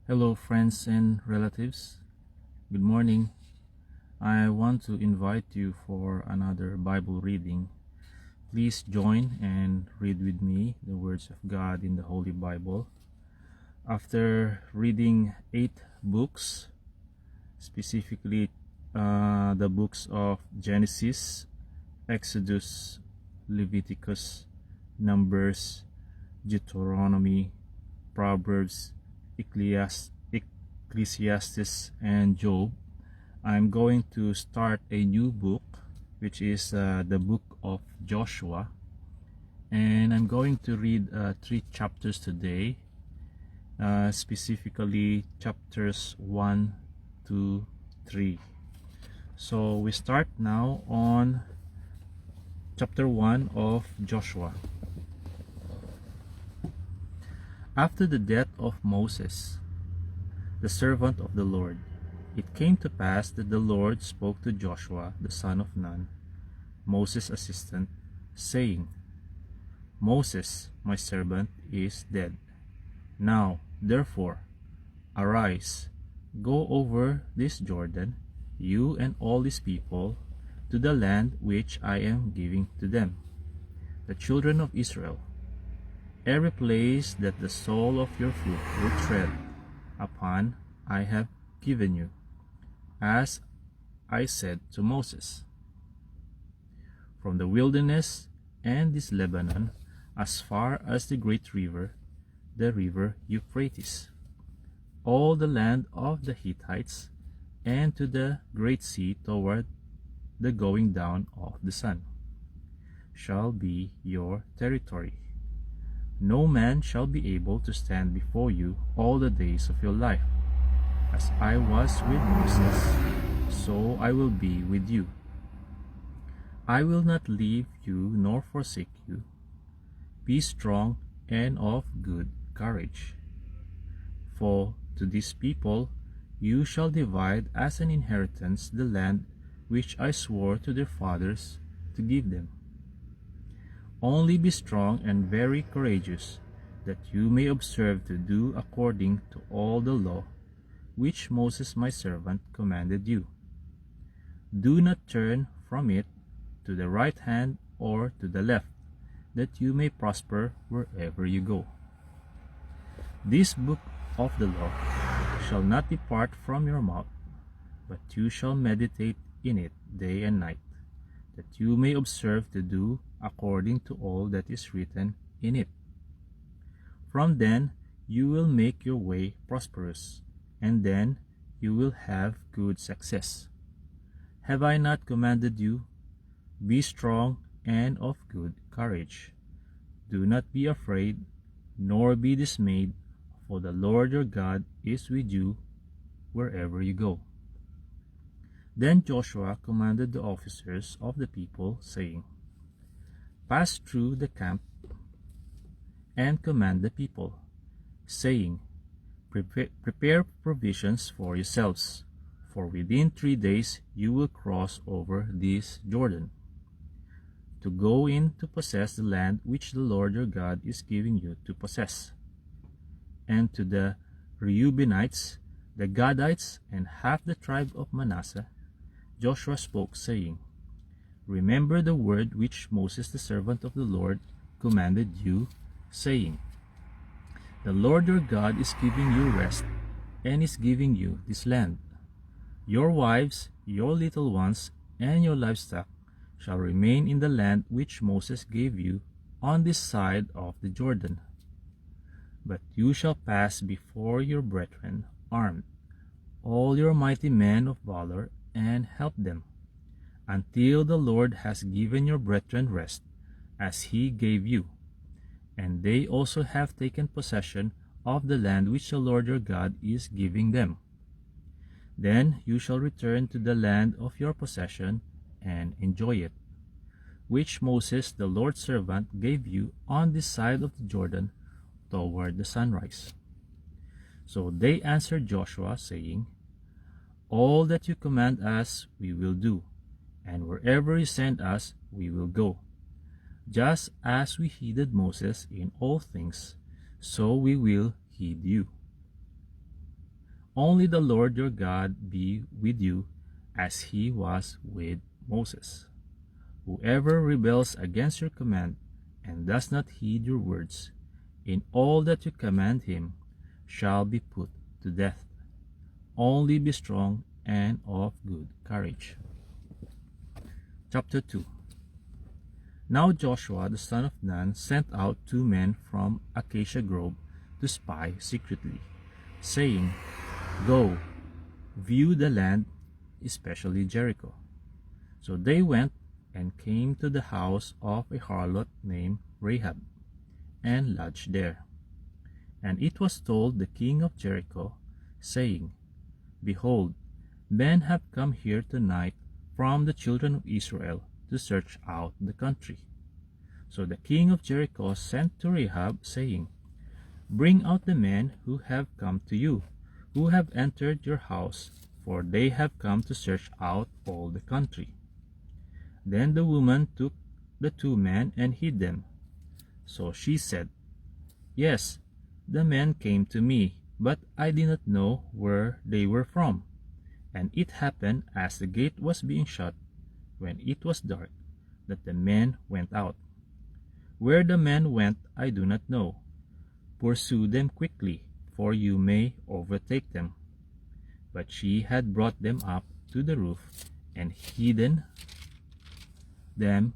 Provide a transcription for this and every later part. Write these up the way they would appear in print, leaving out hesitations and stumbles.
Hello, friends and relatives. Good morning. I want to invite you for another Bible reading. Please join and read with me the words of God in the Holy Bible. After reading 8 books, specifically the books of Genesis, Exodus, Leviticus, Numbers, Deuteronomy, Proverbs, Ecclesiastes, and Job, I'm going to start a new book, which is the book of Joshua, and I'm going to read 3 chapters today, specifically chapters 1 to 3. So we start now on chapter 1 of Joshua. After the death of Moses, the servant of the Lord, it came to pass that the Lord spoke to Joshua the son of Nun, Moses' assistant, saying, Moses, my servant, is dead. Now, therefore, arise, go over this Jordan, you and all these people, to the land which I am giving to them, the children of Israel. Every place that the sole of your foot will tread upon I have given you, as I said to Moses. From the wilderness and this Lebanon, as far as the great river, the river Euphrates, all the land of the Hittites, and to the great sea toward the going down of the sun, shall be your territory. No man shall be able to stand before you all the days of your life. As I was with Moses, so I will be with you. I will not leave you nor forsake you. Be strong and of good courage. For to this people you shall divide as an inheritance the land which I swore to their fathers to give them. Only be strong and very courageous, that you may observe to do according to all the law which Moses my servant commanded you. Do not turn from it to the right hand or to the left, that you may prosper wherever you go. This book of the law shall not depart from your mouth, but you shall meditate in it day and night, that you may observe to do according to all that is written in it. From then you will make your way prosperous, and then you will have good success. Have I not commanded you? Be strong and of good courage. Do not be afraid, nor be dismayed, for the Lord your God is with you wherever you go. Then Joshua commanded the officers of the people, saying, Pass through the camp and command the people, saying, Prepare provisions for yourselves, for within 3 days you will cross over this Jordan, to go in to possess the land which the Lord your God is giving you to possess. And to the Reubenites, the Gadites, and half the tribe of Manasseh, Joshua spoke, saying, Remember the word which Moses the servant of the Lord commanded you, saying, The Lord your God is giving you rest, and is giving you this land. Your wives, your little ones, and your livestock shall remain in the land which Moses gave you on this side of the Jordan. But you shall pass before your brethren armed, all your mighty men of valor, and help them, until the Lord has given your brethren rest, as he gave you, and they also have taken possession of the land which the Lord your God is giving them. Then you shall return to the land of your possession and enjoy it, which Moses the Lord's servant gave you on this side of the Jordan toward the sunrise. So they answered Joshua, saying, All that you command us we will do, and wherever you send us we will go. Just as we heeded Moses in all things, so we will heed you. Only the Lord your God be with you, as he was with Moses. Whoever rebels against your command and does not heed your words, in all that you command him, shall be put to death. Only be strong and of good courage. Chapter 2. Now Joshua the son of Nun sent out 2 men from Acacia Grove to spy secretly, saying, Go, view the land, especially Jericho. So they went and came to the house of a harlot named Rahab, and lodged there. And it was told the king of Jericho, saying, Behold, men have come here tonight from the children of Israel to search out the country. So the king of Jericho sent to Rahab, saying, Bring out the men who have come to you, who have entered your house, for they have come to search out all the country. Then the woman took the 2 men and hid them. So she said, Yes, the men came to me, but I did not know where they were from. And it happened as the gate was being shut, when it was dark, that the men went out. Where the men went I do not know. Pursue them quickly, for you may overtake them. But she had brought them up to the roof and hidden them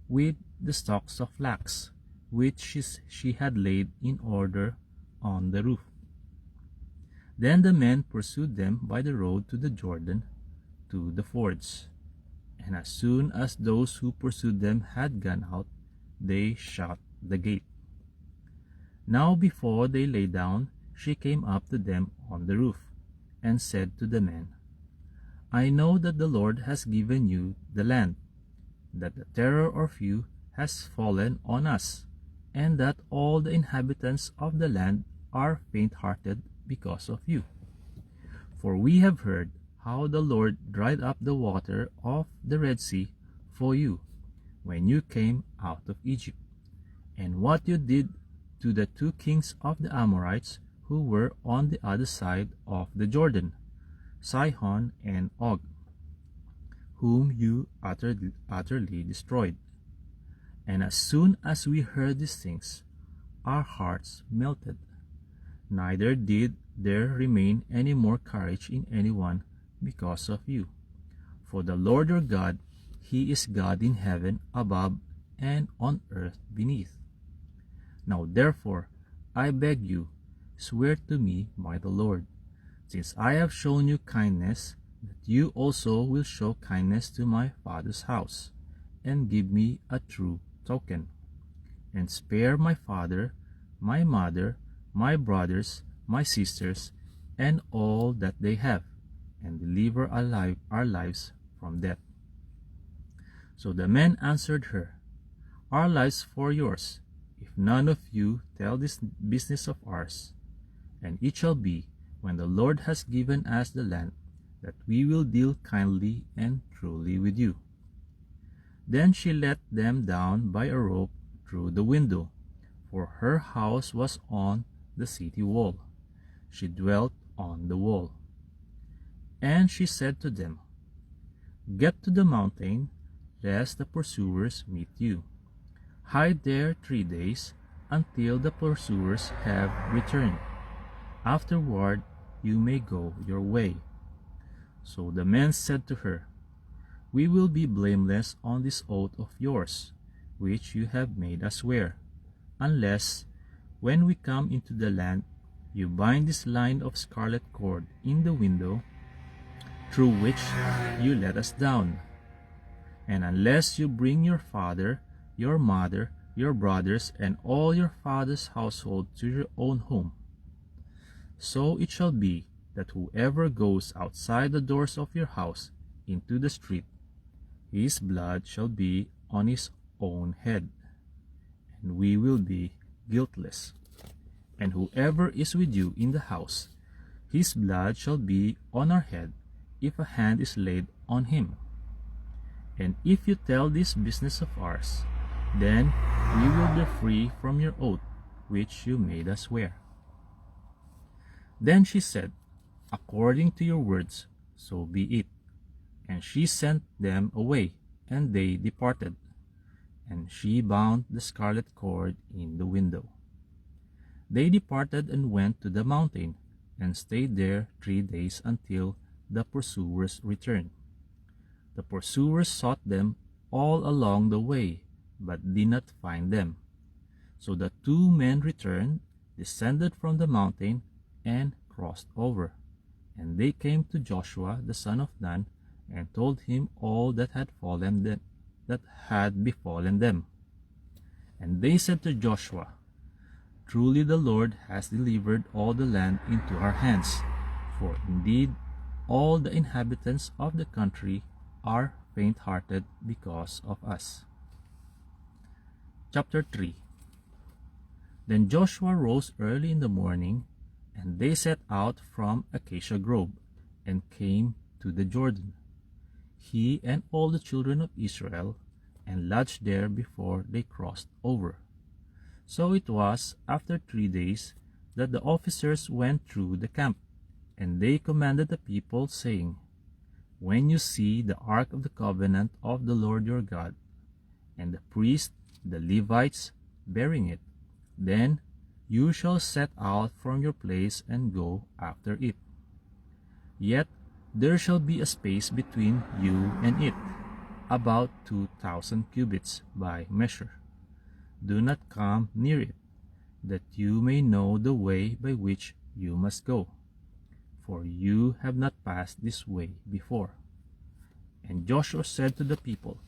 with the stalks of flax, which she had laid in order on the roof. Then the men pursued them by the road to the Jordan, to the fords. And as soon as those who pursued them had gone out, they shut the gate. Now before they lay down, she came up to them on the roof, and said to the men, I know that the Lord has given you the land, that the terror of you has fallen on us, and that all the inhabitants of the land are faint-hearted because of you. For we have heard how the Lord dried up the water of the Red Sea for you when you came out of Egypt, and what you did to the 2 kings of the Amorites who were on the other side of the Jordan, Sihon and Og, whom you utterly destroyed. And as soon as we heard these things, our hearts melted. Neither did there remain any more courage in anyone because of you. For the Lord your God, he is God in heaven above and on earth beneath. Now therefore, I beg you, swear to me by the Lord, since I have shown you kindness, that you also will show kindness to my father's house, and give me a true token, and spare my father, my mother, my brothers, my sisters, and all that they have, and deliver our lives from death. So the men answered her, Our lives for yours, if none of you tell this business of ours. And it shall be, when the Lord has given us the land, that we will deal kindly and truly with you. Then she let them down by a rope through the window, for her house was on the city wall. She dwelt on the wall. And she said to them, Get to the mountain, lest the pursuers meet you. Hide there 3 days, until the pursuers have returned. Afterward you may go your way. So the men said to her, We will be blameless on this oath of yours, which you have made us swear, unless, when we come into the land, you bind this line of scarlet cord in the window through which you let us down, and unless you bring your father, your mother, your brothers, and all your father's household to your own home. So it shall be that whoever goes outside the doors of your house into the street, his blood shall be on his own head, and we will be guiltless. And whoever is with you in the house, his blood shall be on our head, if a hand is laid on him. And if you tell this business of ours, then we will be free from your oath, which you made us swear. Then she said, according to your words, so be it. And she sent them away, and they departed. And she bound the scarlet cord in the window. They departed and went to the mountain, and stayed there 3 days until the pursuers returned. The pursuers sought them all along the way, but did not find them. So the 2 men returned, descended from the mountain, and crossed over. And they came to Joshua the son of Nun, and told him all that had befallen them. And they said to Joshua, Truly the Lord has delivered all the land into our hands, for indeed all the inhabitants of the country are faint-hearted because of us. Chapter 3. Then Joshua rose early in the morning, and they set out from Acacia Grove, and came to the Jordan, he and all the children of Israel, and lodged there before they crossed over. So it was after 3 days that the officers went through the camp, and they commanded the people, saying, When you see the ark of the covenant of the Lord your God, and the priests, the Levites, bearing it, then you shall set out from your place and go after it. Yet there shall be a space between you and it, about 2,000 cubits by measure. Do not come near it, that you may know the way by which you must go, for you have not passed this way before. And Joshua said to the people,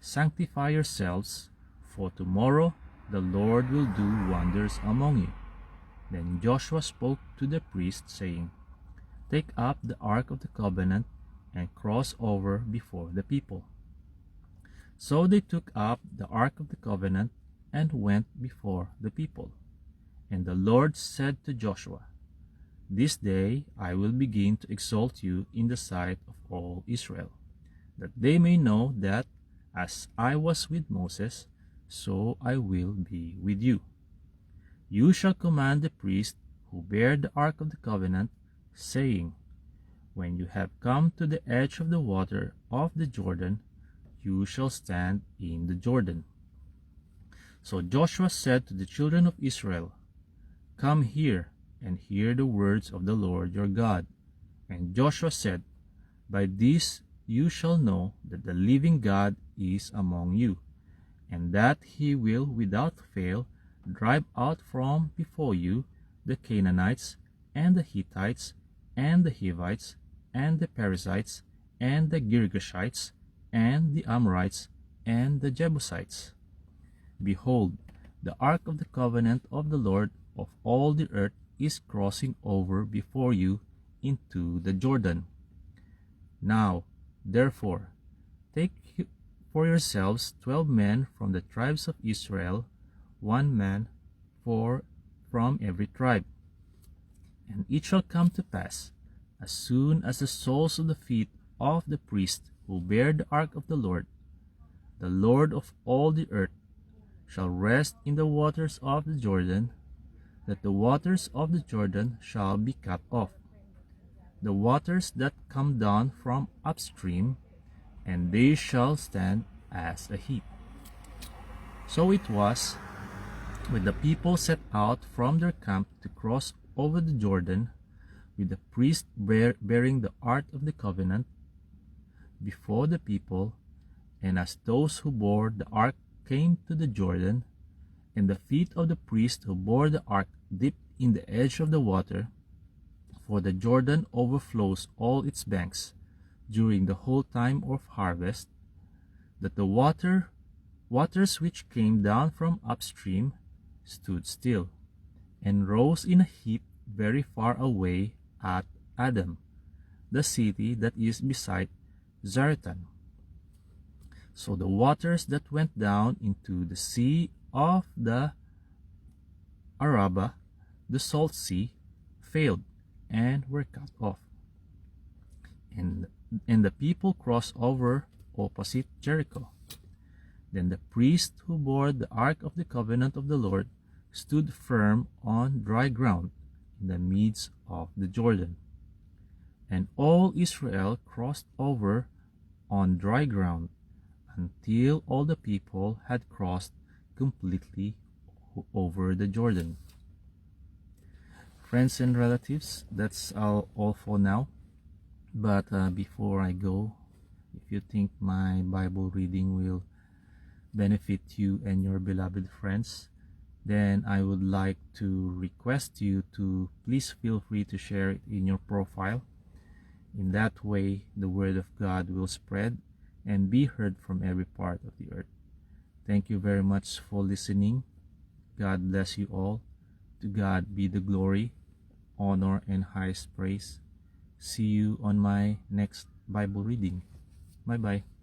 Sanctify yourselves, for tomorrow the Lord will do wonders among you. Then Joshua spoke to the priests, saying, Take up the ark of the covenant, and cross over before the people. So they took up the ark of the covenant, and went before the people. And the Lord said to Joshua, This day I will begin to exalt you in the sight of all Israel, that they may know that as I was with Moses, so I will be with you. You shall command the priests who bear the ark of the covenant, saying, When you have come to the edge of the water of the Jordan, you shall stand in the Jordan. So Joshua said to the children of Israel, Come here and hear the words of the Lord your God. And Joshua said, By this you shall know that the living God is among you, and that he will without fail drive out from before you the Canaanites, and the Hittites, and the Hivites, and the Perizzites, and the Girgashites, and the Amorites, and the Jebusites. Behold, the ark of the covenant of the Lord of all the earth is crossing over before you into the Jordan. Now, therefore, take for yourselves 12 men from the tribes of Israel, 1 man from every tribe. And it shall come to pass, as soon as the soles of the feet of the priests who bear the ark of the Lord of all the earth, shall rest in the waters of the Jordan, that the waters of the Jordan shall be cut off, the waters that come down from upstream, and they shall stand as a heap. So it was, when the people set out from their camp to cross over the Jordan, with the priest bearing the ark of the covenant before the people, and as those who bore the ark came to the Jordan, and the feet of the priest who bore the ark dipped in the edge of the water, for the Jordan overflows all its banks during the whole time of harvest, that the waters which came down from upstream stood still, and rose in a heap very far away at Adam, the city that is beside Zaretan. So the waters that went down into the sea of the Arabah, the salt sea, failed and were cut off. And the people crossed over opposite Jericho. Then the priest who bore the ark of the covenant of the Lord stood firm on dry ground in the midst of the Jordan. And all Israel crossed over on dry ground until all the people had crossed completely over the Jordan. Friends and relatives, that's all for now. But before I go, if you think my Bible reading will benefit you and your beloved friends, then I would like to request you to please feel free to share it in your profile. In that way, the Word of God will spread and be heard from every part of the earth. Thank you very much for listening. God bless you all. To God be the glory, honor, and highest praise. See you on my next Bible reading. Bye-bye.